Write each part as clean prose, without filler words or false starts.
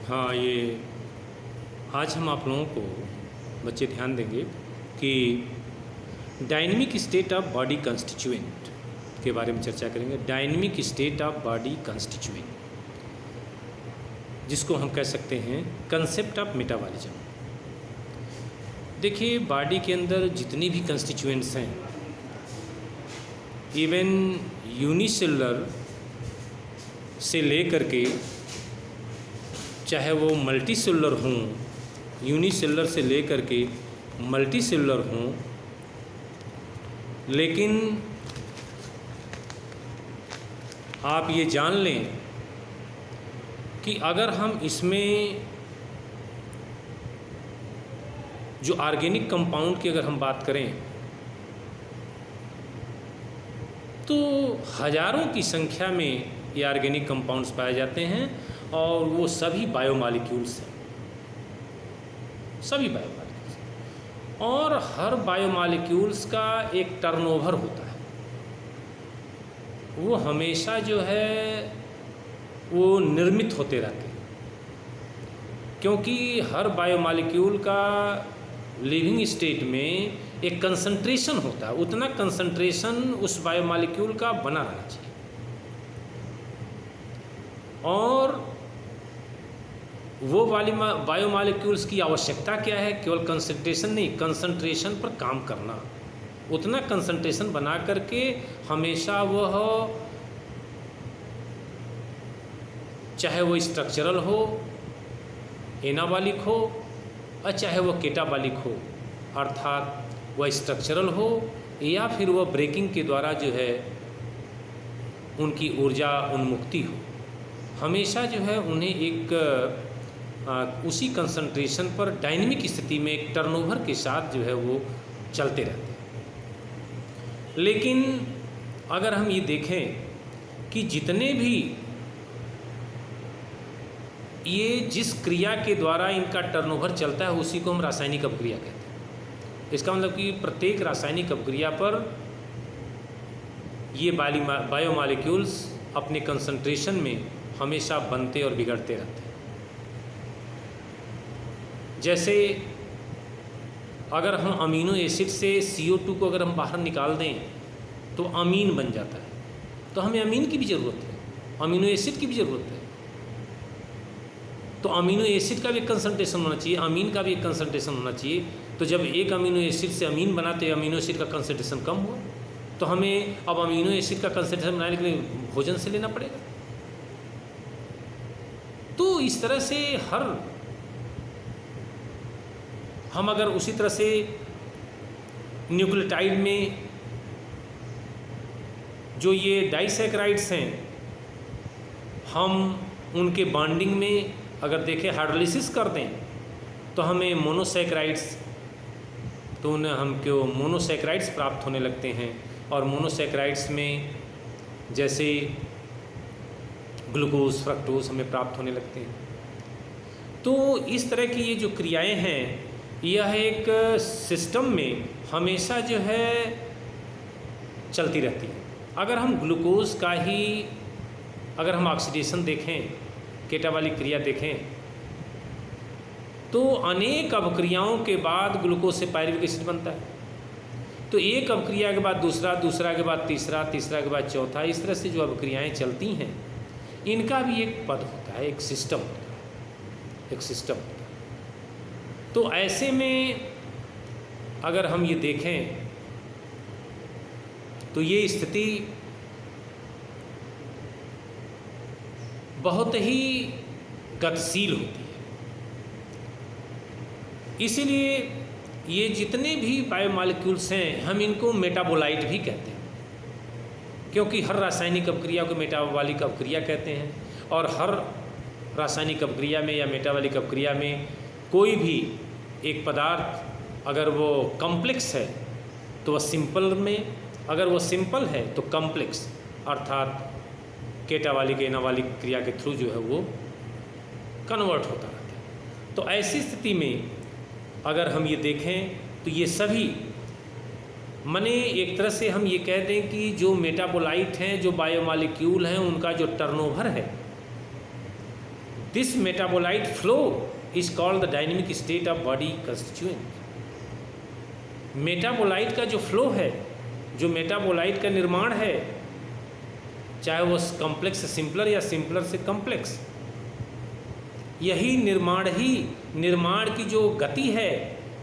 हाँ, ये आज हम आप लोगों को बच्चे ध्यान देंगे कि dynamic state of body constituent के बारे में चर्चा करेंगे। Dynamic state of body constituent, जिसको हम कह सकते हैं कंसेप्ट ऑफ मेटाबॉलिज्म। देखिए, बॉडी के अंदर जितनी भी कंस्टिट्यूएंट्स हैं, इवन यूनिसेलुलर से लेकर के चाहे वो मल्टी सेलुलर हों, यूनिसेलुलर से लेकर के मल्टी सेलुलर हों, लेकिन आप ये जान लें कि अगर हम इसमें जो ऑर्गेनिक कंपाउंड की अगर हम बात करें तो हज़ारों की संख्या में ये ऑर्गेनिक कंपाउंड्स पाए जाते हैं और वो सभी बायोमॉलिक्यूल्स हैं, सभी बायोमॉलिक्यूल्स। और हर बायोमॉलिक्यूल्स का एक टर्नओवर होता है, वो हमेशा जो है वो निर्मित होते रहते हैं, क्योंकि हर बायोमॉलिक्यूल का लिविंग स्टेट में एक कंसंट्रेशन होता है, उतना कंसंट्रेशन उस बायोमॉलिक्यूल का बना रहना चाहिए। और वो वाली बायोमॉलिक्यूल्स की आवश्यकता क्या है? केवल कंसंट्रेशन नहीं, कंसंट्रेशन पर काम करना, उतना कंसंट्रेशन बना करके हमेशा वह, चाहे वो स्ट्रक्चरल हो, एनाबॉलिक हो, और चाहे वो केटाबॉलिक हो, अर्थात वह स्ट्रक्चरल हो या फिर वह ब्रेकिंग के द्वारा जो है उनकी ऊर्जा उन्मुक्ति हो, हमेशा जो है उन्हें एक उसी कंसंट्रेशन पर डायनेमिक स्थिति में एक टर्नओवर के साथ जो है वो चलते रहते हैं। लेकिन अगर हम ये देखें कि जितने भी ये जिस क्रिया के द्वारा इनका टर्नओवर चलता है उसी को हम रासायनिक अपक्रिया कहते हैं। इसका मतलब कि प्रत्येक रासायनिक अपक्रिया पर ये बायोमॉलिक्यूल्स अपने कंसंट्रेशन में हमेशा बनते और बिगड़ते रहते हैं। जैसे अगर हम अमीनो एसिड से CO2 को अगर हम बाहर निकाल दें तो अमीन बन जाता है, तो हमें अमीन की भी ज़रूरत है, अमीनो एसिड की भी ज़रूरत है। तो अमीनो एसिड का भी एक कंसंट्रेशन होना चाहिए, अमीन का भी एक कंसंट्रेशन होना चाहिए। तो जब एक अमीनो एसिड से अमीन बना तो अमीनो एसिड का कंसंट्रेशन कम हुआ, तो हमें अब अमीनो एसिड का कंसंट्रेशन बनाने के लिए भोजन से लेना पड़ेगा। तो इस तरह से हम अगर उसी तरह से न्यूक्लियोटाइड में जो ये डाइसैकेराइड्स हैं, हम उनके बॉन्डिंग में अगर देखें, हाइड्रोलिसिस कर दें तो हमें मोनोसैकेराइड्स, तो उन्हें हम क्यों मोनोसैकेराइड्स प्राप्त होने लगते हैं। और मोनोसैकेराइड्स में जैसे ग्लूकोज, फ्रक्टोज हमें प्राप्त होने लगते हैं। तो इस तरह की ये जो क्रियाएं हैं, यह एक सिस्टम में हमेशा जो है चलती रहती है। अगर हम ग्लूकोज का ही अगर हम ऑक्सीडेशन देखें, केटाबॉलिक क्रिया देखें, तो अनेक अपक्रियाओं के बाद ग्लूकोज से पायरुविक एसिड बनता है। तो एक अपक्रिया के बाद दूसरा, दूसरा के बाद तीसरा, तीसरा के बाद चौथा, इस तरह से जो अपक्रियाएं चलती हैं, इनका भी एक पद होता है, एक सिस्टम होता है, एक सिस्टम होता है। तो ऐसे में अगर हम ये देखें तो ये स्थिति बहुत ही गतिशील होती है। इसीलिए ये जितने भी बायोमॉलिक्यूल्स हैं, हम इनको मेटाबोलाइट भी कहते हैं, क्योंकि हर रासायनिक अपक्रिया को मेटाबॉलिक अपक्रिया कहते हैं। और हर रासायनिक अपक्रिया में या मेटाबॉलिक अपक्रिया में कोई भी एक पदार्थ अगर वो कॉम्प्लेक्स है तो वह सिंपल में, अगर वो सिंपल है तो कॉम्प्लेक्स, अर्थात केटाबॉलिक एनाबॉलिक क्रिया के थ्रू जो है वो कन्वर्ट होता रहता है। तो ऐसी स्थिति में अगर हम ये देखें तो ये सभी मने एक तरह से हम ये कह दें कि जो मेटाबोलाइट हैं, जो बायोमॉलिक्यूल हैं, उनका जो टर्नओवर है this metabolite flow is called the dynamic state of body constituent. Metabolite का जो फ्लो है, जो मेटाबोलाइट का निर्माण है, चाहे वो कॉम्प्लेक्स से सिंपलर या सिंपलर से कॉम्प्लेक्स, यही निर्माण की जो गति है,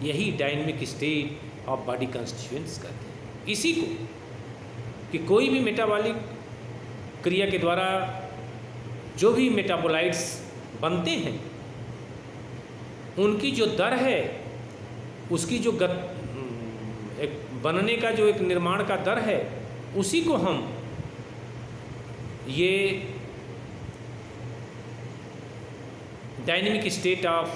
यही dynamic state of body constituents कहते हैं। इसी को कि कोई भी मेटाबॉलिक क्रिया के द्वारा जो भी मेटाबोलाइट्स बनते हैं, उनकी जो दर है, उसकी जो एक बनने का जो एक निर्माण का दर है, उसी को हम ये dynamic state of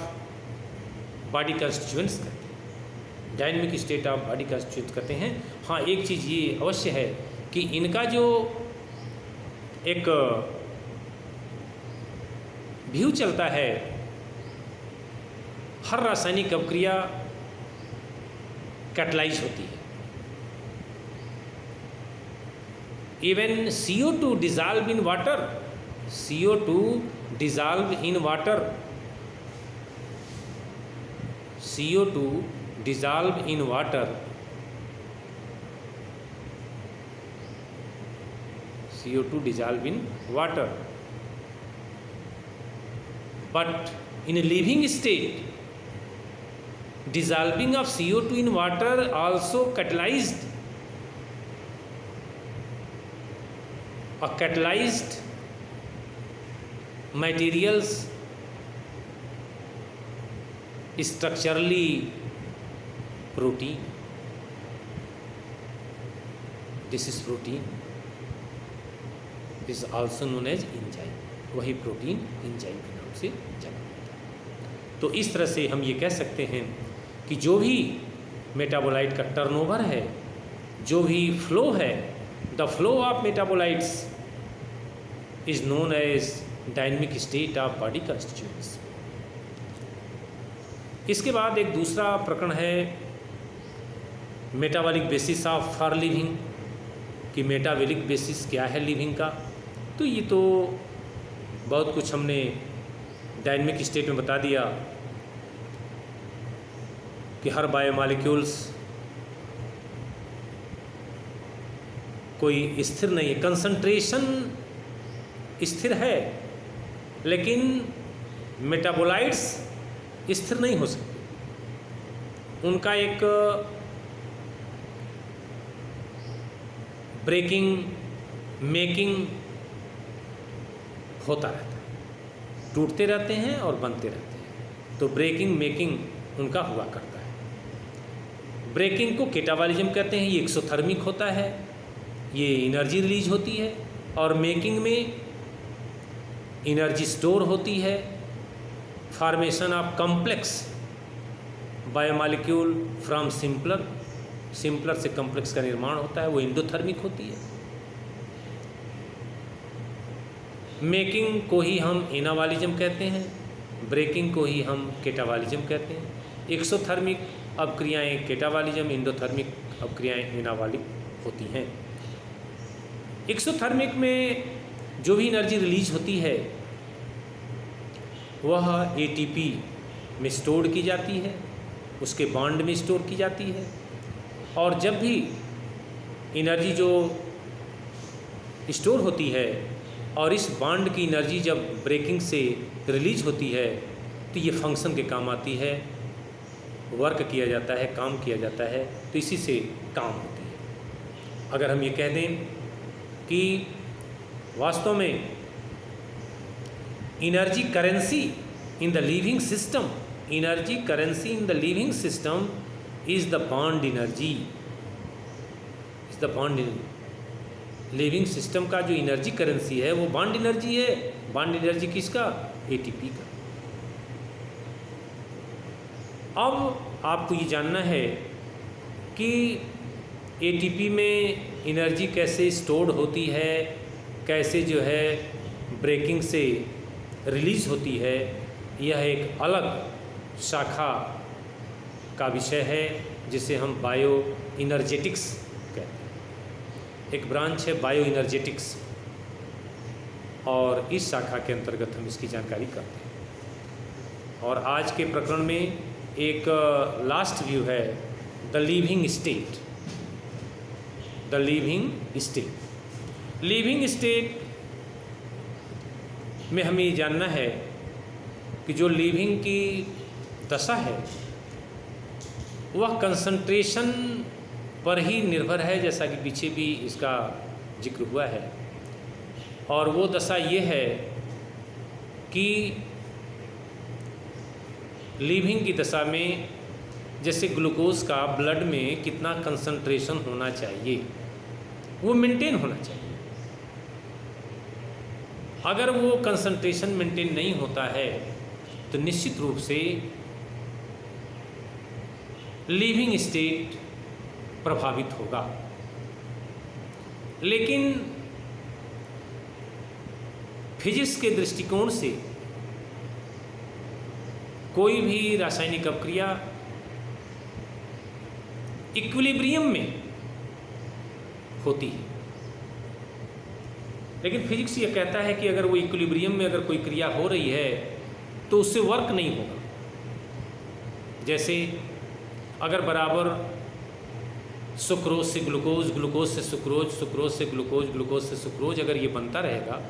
body constituents कहते हैं। Dynamic state of body constituents कहते हैं। हाँ, एक चीज़ ये अवश्य है कि इनका जो एक व्यू चलता है, हर रासायनिक अभिक्रिया कैटलाइज होती है। Even CO2 dissolve in water, CO2 dissolve in water, CO2 dissolve in water, CO2 dissolve in water, but in a living state, dissolving of CO2 in water also catalyzed, or catalyzed materials structurally protein. This is protein, is also known as enzyme। वही protein enzyme के नाम से जाना जाता है। तो इस तरह से हम ये कह सकते हैं कि जो भी मेटाबोलाइट का टर्नओवर है, जो भी फ्लो है, the flow of metabolites is known as dynamic state of body constituents. इसके बाद एक दूसरा प्रकरण है metabolic basis of for living, कि मेटाबॉलिक बेसिस क्या है लिविंग का। तो ये तो बहुत कुछ हमने डायनेमिक स्टेट में बता दिया कि हर बायोमॉलिक्यूल्स कोई स्थिर नहीं है, कंसंट्रेशन स्थिर है, लेकिन मेटाबोलाइट्स स्थिर नहीं हो सकते। उनका एक ब्रेकिंग मेकिंग होता रहता है, टूटते रहते हैं और बनते रहते हैं। तो ब्रेकिंग मेकिंग उनका हुआ करता है। ब्रेकिंग को कैटाबॉलिज्म कहते हैं, ये एक्सोथर्मिक होता है, ये एनर्जी रिलीज होती है। और मेकिंग में एनर्जी स्टोर होती है, formation of complex biomolecule from simpler से कॉम्प्लेक्स का निर्माण होता है, वो एंडोथर्मिक होती है। मेकिंग को ही हम एनाबॉलिज्म कहते हैं, ब्रेकिंग को ही हम कैटाबॉलिज्म कहते हैं। एक्सोथर्मिक अभिक्रियाएँ कैटाबॉलिज्म, एंडोथर्मिक अभिक्रियाएँ एनाबॉलिक होती हैं। एक्सोथर्मिक में जो भी एनर्जी रिलीज होती है वह ATP में स्टोर की जाती है, उसके बॉन्ड में स्टोर की जाती है। और जब भी एनर्जी जो स्टोर होती है और इस बॉन्ड की एनर्जी जब ब्रेकिंग से रिलीज होती है तो ये फंक्शन के काम आती है, वर्क किया जाता है, काम किया जाता है, तो इसी से काम होती है। अगर हम ये कह दें कि वास्तव में energy currency in the living system, energy currency in the living system is the bond energy, is the bond energy. Living system का जो एनर्जी करेंसी है वो बॉन्ड एनर्जी है। बॉन्ड एनर्जी किसका? ATP का। अब आपको ये जानना है कि ATP में एनर्जी कैसे स्टोर्ड होती है, कैसे जो है ब्रेकिंग से रिलीज होती है, यह एक अलग शाखा का विषय है जिसे हम बायो इनर्जेटिक्स कहते हैं। एक ब्रांच है बायो इनर्जेटिक्स। और इस शाखा के अंतर्गत हम इसकी जानकारी करते हैं। और आज के प्रकरण में एक लास्ट व्यू है the living state. The living state, living state में हमें ये जानना है कि जो लिविंग की दशा है वह कंसंट्रेशन पर ही निर्भर है, जैसा कि पीछे भी इसका जिक्र हुआ है। और वो दशा ये है कि लिविंग की दशा में जैसे ग्लूकोज का ब्लड में कितना कंसंट्रेशन होना चाहिए वो मेंटेन होना चाहिए। अगर वो कंसंट्रेशन मेंटेन नहीं होता है तो निश्चित रूप से लिविंग स्टेट प्रभावित होगा। लेकिन फिजिक्स के दृष्टिकोण से कोई भी रासायनिक अपक्रिया इक्विलिब्रियम में होती है। लेकिन फिजिक्स ये कहता है कि अगर वो इक्विलिब्रियम में अगर कोई क्रिया हो रही है तो उससे वर्क नहीं होगा। जैसे अगर बराबर सुक्रोज से ग्लूकोज, ग्लूकोज से सुक्रोज, सुक्रोज से ग्लूकोज, ग्लूकोज से सुक्रोज अगर ये बनता रहेगा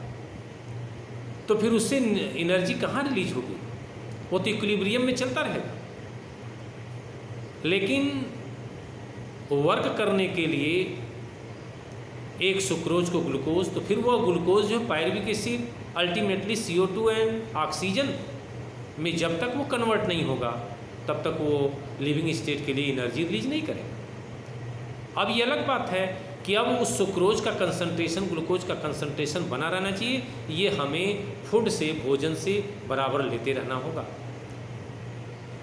तो फिर उससे एनर्जी कहाँ रिलीज होगी? वो तो इक्विलिब्रियम में चलता रहेगा। लेकिन वर्क करने के लिए एक सुक्रोज को ग्लूकोज, तो फिर वो ग्लूकोज जो pyruvic acid ultimately CO2 and oxygen में जब तक वो कन्वर्ट नहीं होगा तब तक वो लिविंग स्टेट के लिए एनर्जी रिलीज नहीं करेगा। अब ये अलग बात है कि अब उस सुक्रोज का कंसंट्रेशन, ग्लूकोज का कंसंट्रेशन बना रहना चाहिए। ये हमें फूड से, भोजन से बराबर लेते रहना होगा।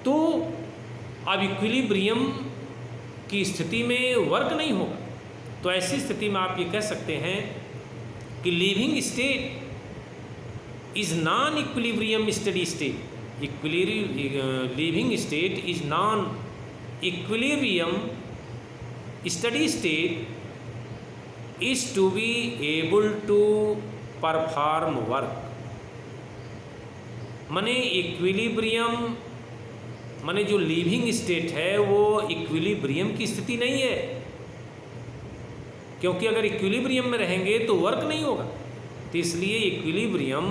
तो अब इक्विलिब्रियम की स्थिति में वर्क नहीं होगा। तो ऐसी स्थिति में आप ये कह सकते हैं कि living state is non equilibrium steady state. Living state is non equilibrium steady state is to be able to perform work. माने इक्विलिब्रियम माने जो लिविंग स्टेट है वो इक्विलिब्रियम की स्थिति नहीं है, क्योंकि अगर इक्विलिब्रियम में रहेंगे तो वर्क नहीं होगा। तो इसलिए इक्विलिब्रियम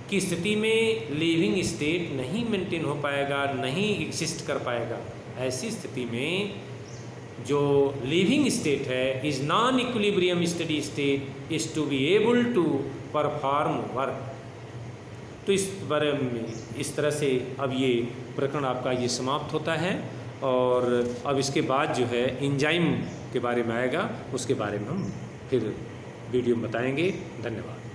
की स्थिति में लिविंग स्टेट नहीं मेंटेन हो पाएगा, नहीं एग्जिस्ट कर पाएगा। ऐसी स्थिति में जो लिविंग स्टेट है is non equilibrium steady state is to be able to perform work. तो इस बारे में इस तरह से अब ये प्रकरण आपका ये समाप्त होता है। और अब इसके बाद जो है एंजाइम के बारे में आएगा, उसके बारे में हम फिर वीडियो में बताएंगे। धन्यवाद।